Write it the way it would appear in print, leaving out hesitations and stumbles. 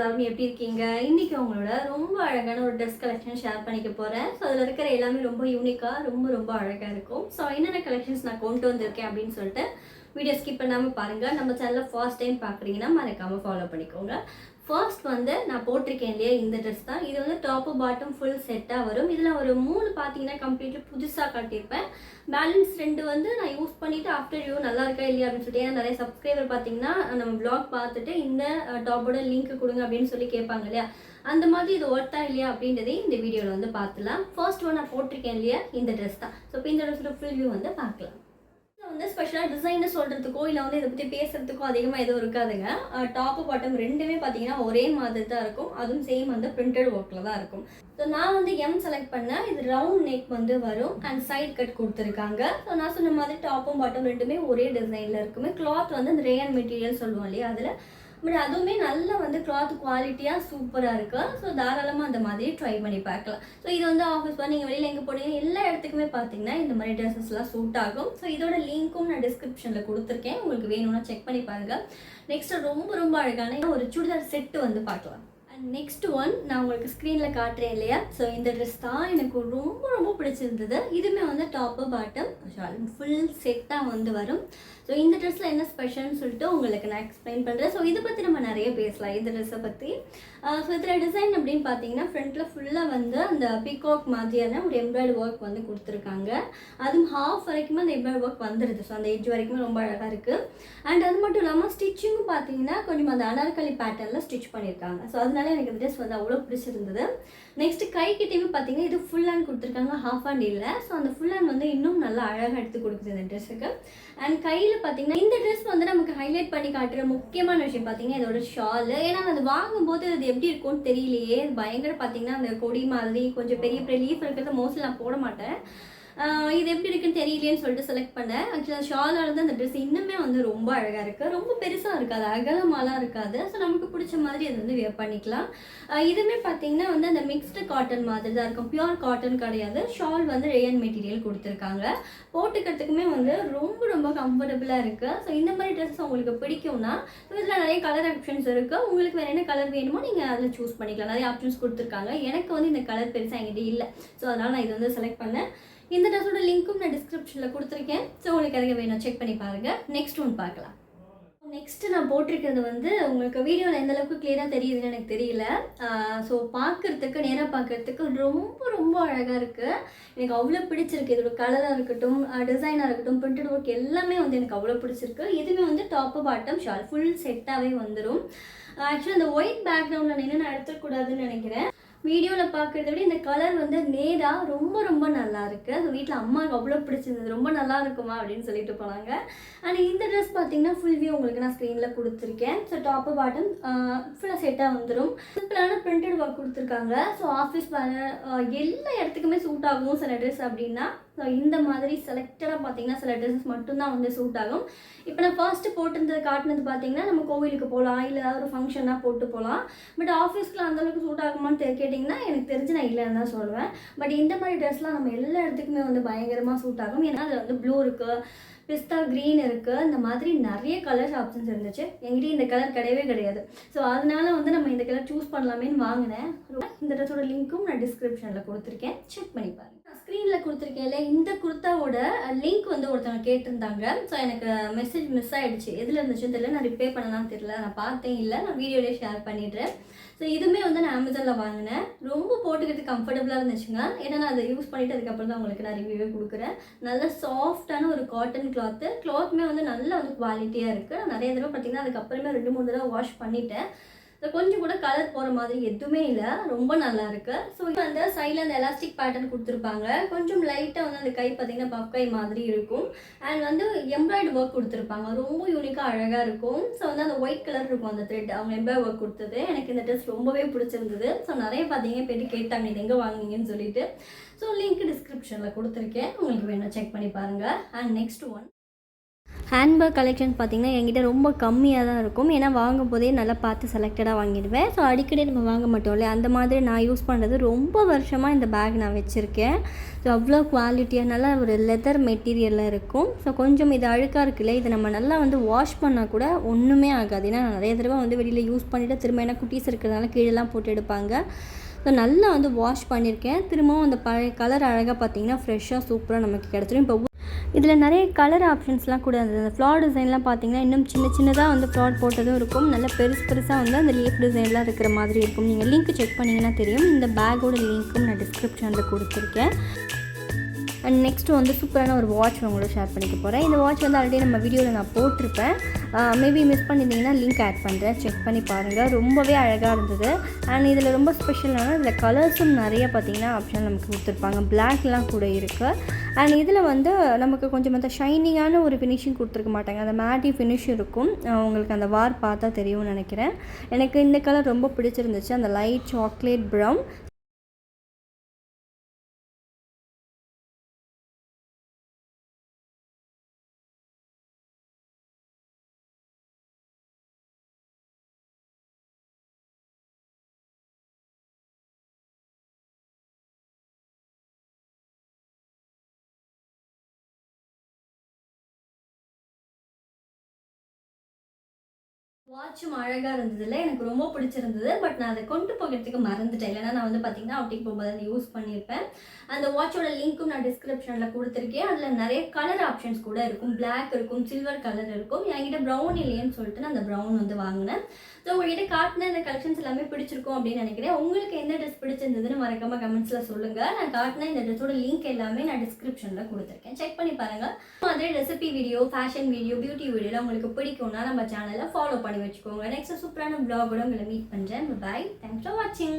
எல்லாரும் எப்படி இருக்கீங்க? இன்னைக்கு உங்களோட ரொம்ப அழகான ஒரு ட்ரெஸ் கலெக்ஷன் ஷேர் பண்ணிக்க போறேன். ஸோ அதில் இருக்கிற எல்லாமே ரொம்ப யூனிக்கா ரொம்ப அழகா இருக்கும். ஸோ என்னென்ன கலெக்ஷன்ஸ் நான் கொண்டு வந்திருக்கேன் அப்படின்னு சொல்லிட்டு வீடியோ ஸ்கிப் பண்ணாமல் பாருங்க. நம்ம சேனலில் ஃபர்ஸ்ட் டைம் பார்க்குறீங்கன்னா மறக்காம ஃபாலோ பண்ணிக்கோங்க. ஃபர்ஸ்ட் வந்து நான் போட்டிருக்கேன் இல்லையா, இந்த ட்ரெஸ் தான். இது வந்து டாப்பு பாட்டம் ஃபுல் செட்டாக வரும். இதில் ஒரு 3 பார்த்தீங்கன்னா கம்ப்ளீட்லி புதுசாக காட்டியிருப்பேன். பேலன்ஸ் 2 வந்து நான் யூஸ் பண்ணிவிட்டு ஆஃப்டர் ரிவ்யூ நல்லா இருக்கா இல்லையா அப்படின்னு சொல்லிட்டு, ஏன்னா நிறைய சப்ஸ்கிரைபர் பார்த்தீங்கன்னா நம்ம வ்ளாக் பார்த்துட்டு இந்த டாப்போட லிங்க் கொடுங்க அப்படின்னு சொல்லி கேட்பாங்க இல்லையா, அந்த மாதிரி இது ஒர்த்தா இல்லையா அப்படின்றதையும் இந்த வீடியோவில் வந்து பார்த்துலாம். ஃபர்ஸ்ட் ஒன் நான் போட்டிருக்கேன் இல்லையா, இந்த ட்ரெஸ் தான். ஸோ இப்போ இந்த ட்ரெஸ்ஸோட ஃபுல் வியூ வந்து பார்க்கலாம். வந்து ஸ்பெஷலாக டிசைனை சொல்கிறதுக்கோ இல்லை வந்து இதை பற்றி பேசுகிறதுக்கோ அதிகமாக எதுவும் இருக்காதுங்க. டாப்பு பாட்டம் ரெண்டுமே பார்த்தீங்கன்னா ஒரே மாதிரி தான் இருக்கும். அதுவும் சேம் வந்து பிரிண்டட் ஒர்க்கில் தான் இருக்கும். ஸோ நான் வந்து எம் செலக்ட் பண்ணேன். இது ரவுண்ட் நெக் வந்து வரும் அண்ட் சைட் கட் கொடுத்துருக்காங்க. ஸோ நான் சொன்ன மாதிரி டாப்பும் பாட்டம் ரெண்டுமே ஒரே டிசைனில் இருக்குமே. கிளாத் வந்து அந்த ரேயன் மெட்டீரியல் சொல்லுவோம் இல்லையா, அதில் பட் அதுவுமே நல்லா வந்து கிளாத் குவாலிட்டியாக சூப்பராக இருக்குது. ஸோ தாராளமாக அந்த மாதிரி ட்ரை பண்ணி பார்க்கலாம். ஸோ இது வந்து ஆஃபீஸ் போய் நீங்கள் வெளியில் எங்கே போனீங்க எல்லா இடத்துக்குமே பார்த்தீங்கன்னா இந்த மாதிரி ட்ரெஸ்ஸஸ்லாம் சூட் ஆகும். ஸோ இதோட லிங்க்கும் நான் டிஸ்கிரிப்ஷனில் கொடுத்துருக்கேன், உங்களுக்கு வேணும்னா செக் பண்ணி பாருங்கள். நெக்ஸ்ட்டு ரொம்ப அழகான ஒரு சுடிதார் செட்டு வந்து பார்க்கலாம். அண்ட் நெக்ஸ்ட் ஒன் நான் உங்களுக்கு ஸ்க்ரீனில் காட்டுறேன் இல்லையா. ஸோ இந்த ட்ரெஸ் தான் எனக்கு ரொம்ப பிடிச்சிருந்தது. இதுவுமே வந்து டாப்பு பாட்டம் ஃபுல் செட்டாக வந்து வரும். ஸோ இந்த ட்ரெஸ்ஸில் என்ன ஸ்பெஷல்னு சொல்லிட்டு உங்களுக்கு நான் எக்ஸ்பிளைன் பண்ணுறேன். ஸோ இதை பற்றி நம்ம நிறைய பேசலாம், இந்த ட்ரெஸ்ஸை பற்றி. ஸோ இதில் டிசைன் அப்படின்னு பார்த்தீங்கன்னா ஃப்ரண்ட்டில் ஃபுல்லாக வந்து அந்த பீகாக் மாதிரியான ஒரு எம்ப்ராய்டரி ஒர்க் வந்து கொடுத்துருக்காங்க. அதுவும் ஹாஃப் வரைக்குமே அந்த எம்ப்ராய்டரி ஒர்க் வந்துடுது. ஸோ அந்த எட்ஜ் வரைக்குமே ரொம்ப அழகாக இருக்குது. அண்ட் அது மட்டும் இல்லாமல் ஸ்டிச்சிங்கும் பார்த்தீங்கன்னா கொஞ்சம் அந்த அனார்கலி பேட்டர்னில் ஸ்டிச் பண்ணியிருக்காங்க. ஸோ அதனால எனக்கு இந்த ட்ரெஸ் வந்து அவ்வளோ பிடிச்சிருந்தது. நெக்ஸ்ட்டு கைக்கிட்டையுமே பார்த்தீங்கன்னா இது ஃபுல் ஹேண்ட் கொடுத்துருக்காங்க, ஹாஃப் ஹேண்ட் இல்லை. ஸோ அந்த ஃபுல் ஹேண்ட் வந்து இன்னும் நல்லா அழகாக எடுத்து கொடுக்குது இந்த ட்ரெஸ்ஸுக்கு. அண்ட் கையில் பார்த்தீங்கன்னா இந்த ட்ரெஸ் வந்து நமக்கு ஹைலைட் பண்ணி காட்டுற முக்கியமான விஷயம் பார்த்தீங்கன்னா இதோட ஷால். ஏன்னா அது வாங்கும்போது அது எப்படி இருக்கும்னு தெரியலையே, பயங்கர பார்த்தீங்கன்னா அந்த கொடி மாதிரி கொஞ்சம் பெரிய லீஃப் இருக்கிறத மோஸ்ட்லி நான் போட மாட்டேன். இது எப்படி இருக்குன்னு தெரியலேன்னு சொல்லிட்டு செலக்ட் பண்ணேன். ஆக்சுவலாக ஷாலாக இருந்து அந்த ட்ரெஸ் இன்னுமே வந்து ரொம்ப அழகாக இருக்குது. ரொம்ப பெருசாக இருக்காது, அகலமாலாம் இருக்காது. ஸோ நமக்கு பிடிச்ச மாதிரி அது வந்து வியர் பண்ணிக்கலாம். இதுவுமே பார்த்தீங்கன்னா வந்து அந்த மிக்ஸ்டு காட்டன் மாதிரி தான் இருக்கும், பியூர் காட்டன் கிடையாது. ஷால் வந்து ரேயன் மெட்டீரியல் கொடுத்துருக்காங்க. போட்டுக்கிறதுக்குமே வந்து ரொம்ப கம்ஃபர்டபுளாக இருக்குது. ஸோ இந்த மாதிரி ட்ரெஸ் உங்களுக்கு பிடிக்கும்னா இதில் நிறைய கலர் ஆப்ஷன்ஸ் இருக்குது. உங்களுக்கு வேறு என்ன கலர் வேணுமோ நீங்கள் அதில் சூஸ் பண்ணிக்கலாம். நிறைய ஆப்ஷன்ஸ் கொடுத்துருக்காங்க. எனக்கு வந்து இந்த கலர் பெருசாக என்கிட்ட இல்லை. ஸோ அதனால் நான் இது வந்து செலக்ட் பண்ணேன். இந்த ட்ரெஸ்ஸோட லிங்க்கும் நான் டிஸ்கிரிப்ஷனில் கொடுத்துருக்கேன். ஸோ உங்களுக்கு எதுக்கு வேணும் செக் பண்ணி பாருங்கள். நெக்ஸ்ட் ஒன் பார்க்கலாம். நெக்ஸ்ட்டு நான் போட்டிருக்கிறது வந்து உங்களுக்கு வீடியோவில் எந்த அளவுக்கு கிளியராக தெரியுதுன்னு எனக்கு தெரியல. ஸோ பார்க்குறதுக்கு நேராக பார்க்குறதுக்கு ரொம்ப அழகாக இருக்குது. எனக்கு அவ்வளோ பிடிச்சிருக்கு. இதோட கலராக இருக்கட்டும், டிசைனாக இருக்கட்டும், பிரிண்டட் ஒர்க் எல்லாமே வந்து எனக்கு அவ்வளோ பிடிச்சிருக்கு. இதுவுமே வந்து டாப்பு பாட்டம் ஷால் ஃபுல் செட்டாகவே வந்துடும். ஆக்சுவலாக இந்த ஒயிட் பேக்ரவுண்டில் நின்று நான் எடுத்துக்கூடாதுன்னு நினைக்கிறேன். வீடியோவில் பார்க்குறத விட இந்த கலர் வந்து நேராக ரொம்ப நல்லா இருக்குது. அது வீட்டில் அம்மாவுக்கு அவ்வளோ பிடிச்சிருந்தது. ரொம்ப நல்லா இருக்குமா அப்படின்னு சொல்லிட்டு போனாங்க. அண்ட் இந்த ட்ரெஸ் பார்த்தீங்கன்னா ஃபுல் வியூ உங்களுக்கு நான் ஸ்க்ரீனில் கொடுத்துருக்கேன். ஸோ டாப்பு பாட்டம் ஃபுல்லாக செட்டாக வந்துடும். சிம்பிளான பிரிண்டட் ஒர்க் கொடுத்துருக்காங்க. ஸோ ஆஃபீஸ் எல்லா இடத்துக்குமே சூட் ஆகும் சில ட்ரெஸ் அப்படின்னா. ஸோ இந்த மாதிரி செலக்டடாக பார்த்தீங்கன்னா சில ட்ரெஸ்ஸஸ் மட்டும்தான் வந்து சூட் ஆகும். இப்போ நான் ஃபர்ஸ்ட்டு போட்டிருந்தது காட்டினது பார்த்தீங்கன்னா நம்ம கோவிலுக்கு போகலாம், இல்லை ஏதாவது ஒரு ஃபங்க்ஷனாக போட்டு போகலாம். பட் ஆஃபீஸ்க்குலாம் அந்தளவுக்கு சூட் ஆகுமான்னு கேட்டிங்கன்னா எனக்கு தெரிஞ்சு நான் இல்லைன்னு தான் சொல்லுவேன். பட் இந்த மாதிரி ட்ரெஸ்லாம் நம்ம எல்லா இடத்துக்குமே வந்து பயங்கரமாக சூட் ஆகும். ஏன்னா அதில் வந்து ப்ளூ இருக்குது, பிஸ்தா க்ரீன் இருக்குது, இந்த மாதிரி நிறைய கலர்ஸ் ஆப்ஷன்ஸ் இருந்துச்சு. எங்கிட்ட இந்த கலர் கிடையாது. ஸோ அதனால வந்து நம்ம இந்த கலர் சூஸ் பண்ணலாமேன்னு வாங்கினேன். இந்த ட்ரெஸ்ஸோட லிங்க்கும் நான் டிஸ்கிரிப்ஷனில் கொடுத்துருக்கேன், செக் பண்ணி பாருங்கள். ஸ்க்ரீனில் கொடுத்துருக்கேன்ல இந்த குர்த்தாவோட லிங்க் வந்து ஒருத்தவங்க கேட்டிருந்தாங்க. ஸோ எனக்கு மெசேஜ் மிஸ் ஆகிடுச்சு, எதில் இருந்துச்சுன்னு தெரியல. நான் ரிப்ளை பண்ணலாம் தெரியல, நான் பார்த்தேன் இல்லை, நான் வீடியோலேயே ஷேர் பண்ணிடுறேன். ஸோ இதுவுமே வந்து நான் அமேசானில் வாங்கினேன். ரொம்ப போட்டுக்கிறதுக்கு கம்ஃபர்டபுளாக இருந்துச்சுங்க. ஏன்னா நான் அதை யூஸ் பண்ணிவிட்டு அதுக்கப்புறம் தான் உங்களுக்கு நான் ரிவ்யூவே கொடுக்குறேன். நல்ல சாஃப்டான ஒரு காட்டன் கிளாத்துமே வந்து நல்ல வந்து குவாலிட்டியாக இருக்குது. நான் நிறைய தடவை பார்த்தீங்கன்னா அதுக்கப்புறமே 2-3 தடவை வாஷ் பண்ணிட்டேன். ஸோ கொஞ்சம் கூட கலர் போகிற மாதிரி எதுவுமே இல்லை, ரொம்ப நல்லா இருக்குது. ஸோ அந்த சைடில் அந்த எலாஸ்டிக் பேட்டர்ன் கொடுத்துருப்பாங்க. கொஞ்சம் லைட்டாக வந்து அந்த கை பார்த்தீங்கன்னா பஃப் கை மாதிரி இருக்கும். அண்ட் வந்து எம்ப்ராய்டரி ஒர்க் கொடுத்துருப்பாங்க, ரொம்ப யூனிக்காக அழகாக இருக்கும். ஸோ வந்து அந்த ஒயிட் கலர் இருக்கும் அந்த த்ரெட், அவங்க எம்ப்ராய்டரி ஒர்க் கொடுத்தது. எனக்கு இந்த ட்ரெஸ் ரொம்பவே பிடிச்சிருந்தது. ஸோ நிறைய பார்த்தீங்க போய்ட்டு கேட்டாங்க இது எங்கே வாங்கினீங்கன்னு சொல்லிட்டு. ஸோ லிங்க் டிஸ்கிரிப்ஷனில் கொடுத்துருக்கேன், உங்களுக்கு வேணும் செக் பண்ணி பாருங்கள். And next one handbag collection பார்த்திங்கன்னா என்கிட்ட ரொம்ப கம்மியாக தான் இருக்கும். ஏன்னா வாங்கும் போதே நல்லா பார்த்து செலக்டடாக வாங்கிடுவேன். ஸோ அடிக்கடி நம்ம வாங்க மாட்டோம் இல்லையா, அந்த மாதிரி நான் யூஸ் பண்ணுறது ரொம்ப வருஷமாக இந்த பேக் நான் வச்சுருக்கேன். ஸோ அவ்வளோ குவாலிட்டியாக நல்லா ஒரு லெதர் மெட்டீரியலில் இருக்கும். ஸோ கொஞ்சம் இது அழுக்காக இருக்குல்ல, இதை நம்ம நல்லா வாஷ் பண்ணால் கூட ஒன்றுமே ஆகாது. ஏன்னா நிறைய தடவை வெளியில் யூஸ் பண்ணிவிட்டு திரும்ப ஏன்னா குட்டீஸ் இருக்கிறதுனால கீழெல்லாம் போட்டு எடுப்பாங்க. ஸோ நல்லா வாஷ் பண்ணியிருக்கேன். திரும்பவும் அந்த பழைய கலர் அழகாக பார்த்திங்கன்னா ஃப்ரெஷ்ஷாக சூப்பராக நமக்கு கிடச்சிரும். இப்போ இதில் நிறைய கலர் ஆப்ஷன்ஸ்லாம் கூட இருந்தது. அந்த ஃப்ளார் டிசைன்லாம் பார்த்திங்கன்னா இன்னும் சின்னதாக ஃப்ளார் போட்டதும் இருக்கும். நல்ல பெருசாக அந்த லீஃப் டிசைன்லாம் இருக்கிற மாதிரி இருக்கும். நீங்கள் லிங்க் செக் பண்ணிங்கன்னா தெரியும். இந்த பேக்கோட லிங்க்கும் நான் டிஸ்கிரிப்ஷனில் கொடுத்துருக்கேன். அண்ட் நெக்ஸ்ட்டு சூப்பரான ஒரு வாட்ச் உங்களோட ஷேர் பண்ணிக்க போகிறேன். இந்த வாட்ச் ஆல்ரெடி நம்ம வீடியோவில் நான் போட்டிருப்பேன். மேபி மிஸ் பண்ணியிருந்தீங்கன்னா லிங்க் ஆட் பண்ணுறேன், செக் பண்ணி பாருங்கள். ரொம்பவே அழகாக இருந்தது. அண்ட் இதில் ரொம்ப ஸ்பெஷலான இதில் கலர்ஸும் நிறைய பார்த்திங்கன்னா ஆப்ஷன் நமக்கு கொடுத்துருப்பாங்க. பிளாக்லாம் கூட இருக்குது. அண்ட் இதில் நமக்கு கொஞ்சம் அந்த ஷைனிங்கான ஒரு ஃபினிஷிங் கொடுத்துருக்க மாட்டாங்க. அந்த மேட்டி ஃபினிஷ் இருக்கும். உங்களுக்கு அந்த வார் பார்த்தா தெரியும்னு நினைக்கிறேன். எனக்கு இந்த கலர் ரொம்ப பிடிச்சிருந்துச்சு, அந்த லைட் சாக்லேட் ப்ரவுன். வாட்சும் அழகாக இருந்ததில்ல, எனக்கு ரொம்ப பிடிச்சிருந்தது. பட் நான் அதை கொண்டு போகிறதுக்கு மறந்துட்டேன். இல்லைனா நான் பார்த்திங்கன்னா அவுட்டிங் போகும்போது அதை யூஸ் பண்ணியிருப்பேன். அந்த வாட்சோட லிங்க்கும் நான் டிஸ்கிரிப்ஷனில் கொடுத்துருக்கேன். அதில் நிறைய கலர் ஆப்ஷன்ஸ் கூட இருக்கும். பிளாக் இருக்கும், சில்வர் கலர் இருக்கும். என்கிட்ட ப்ரௌன் இல்லையேன்னு சொல்லிட்டு நான் அந்த ப்ரௌன் வாங்கினேன். ஸோ உங்கள்கிட்ட காட்டின இந்த கலெக்ஷன்ஸ் எல்லாமே பிடிச்சிருக்கும் அப்படின்னு நினைக்கிறேன். உங்களுக்கு எந்த ட்ரெஸ் பிடிச்சிருந்ததுன்னு மறக்காம கமெண்ட்ஸில் சொல்லுங்கள். நான் காட்டின இந்த ட்ரெஸ்ஸோட லிங்க் எல்லாமே நான் டிஸ்கிரிப்ஷனில் கொடுத்துருக்கேன், செக் பண்ணி பாருங்கள். அதே recipe video, fashion video, beauty வீடியோலாம் உங்களுக்கு பிடிக்கும்னா நம்ம சேனலை ஃபாலோ பண்ணி வச்சுக்கோங்க. நெக்ஸ்ட் சூப்பரான vlog கூட உங்களை மீட் பண்ணுறேன். பை, தேங்க்ஸ் ஃபார் வாட்சிங்.